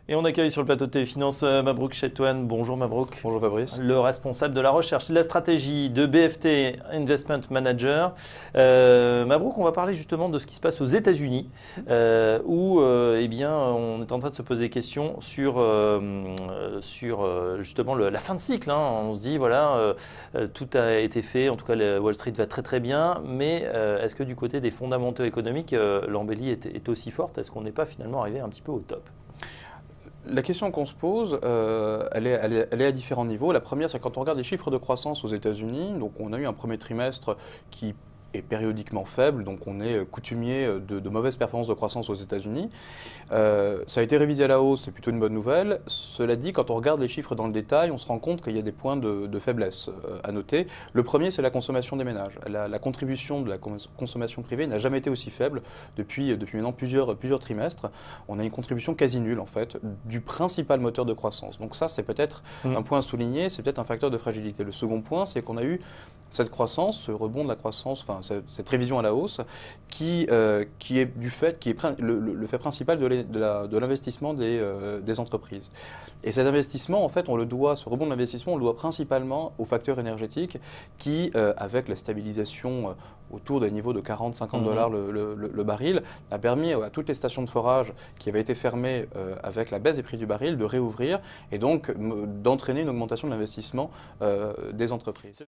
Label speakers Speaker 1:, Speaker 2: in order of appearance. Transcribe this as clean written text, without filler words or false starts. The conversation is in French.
Speaker 1: Et on accueille sur le plateau de Téléfinance Mabrouk Chetouane. Bonjour Mabrouk.
Speaker 2: Bonjour Fabrice.
Speaker 1: Le responsable de la recherche et de la stratégie de BFT Investment Manager. Mabrouk, on va parler justement de ce qui se passe aux États-Unis, où eh bien, on est en train de se poser des questions sur justement la fin de cycle. On se dit, voilà, tout a été fait, en tout cas Wall Street va très très bien, mais est-ce que du côté des fondamentaux économiques, l'embellie est aussi forte? Est-ce qu'on n'est pas finalement arrivé un petit peu au top?
Speaker 2: La question qu'on se pose, elle est à différents niveaux. La première, c'est quand on regarde les chiffres de croissance aux États-Unis. Donc, on a eu un premier trimestre qui est périodiquement faible, donc on est coutumier de mauvaises performances de croissance aux États-Unis. Ça a été révisé à la hausse, c'est plutôt une bonne nouvelle. Cela dit, quand on regarde les chiffres dans le détail, on se rend compte qu'il y a des points de faiblesse à noter. Le premier, c'est la consommation des ménages. La contribution de la consommation privée n'a jamais été aussi faible depuis maintenant plusieurs trimestres. On a une contribution quasi nulle, en fait, du principal moteur de croissance. Donc ça, c'est peut-être un point à souligner, c'est peut-être un facteur de fragilité. Le second point, c'est qu'on a eu cette croissance, ce rebond de la croissance, enfin cette révision à la hausse, qui est du fait, qui est le fait principal de l'investissement des entreprises. Et cet investissement, en fait, ce rebond de l'investissement, on le doit principalement aux facteurs énergétiques qui, avec la stabilisation autour des niveaux de 40-50 dollars le baril, a permis à toutes les stations de forage qui avaient été fermées avec la baisse des prix du baril de réouvrir et donc d'entraîner une augmentation de l'investissement des entreprises.